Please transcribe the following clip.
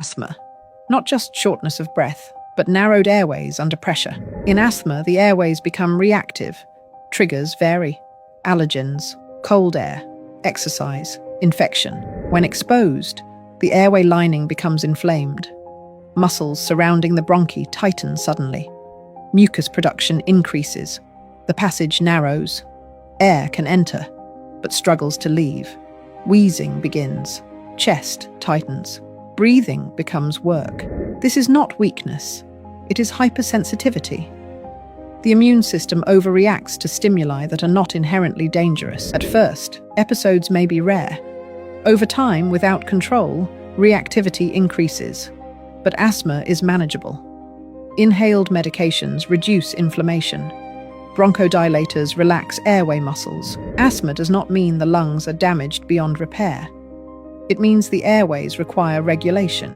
Asthma. Not just shortness of breath, but narrowed airways under pressure. In asthma, the airways become reactive. Triggers vary. Allergens, cold air, exercise, infection. When exposed, the airway lining becomes inflamed. Muscles surrounding the bronchi tighten suddenly. Mucus production increases. The passage narrows. Air can enter, but struggles to leave. Wheezing begins. Chest tightens. Breathing becomes work. This is not weakness. It is hypersensitivity. The immune system overreacts to stimuli that are not inherently dangerous. At first, episodes may be rare. Over time, without control, reactivity increases. But asthma is manageable. Inhaled medications reduce inflammation. Bronchodilators relax airway muscles. Asthma does not mean the lungs are damaged beyond repair. It means the airways require regulation.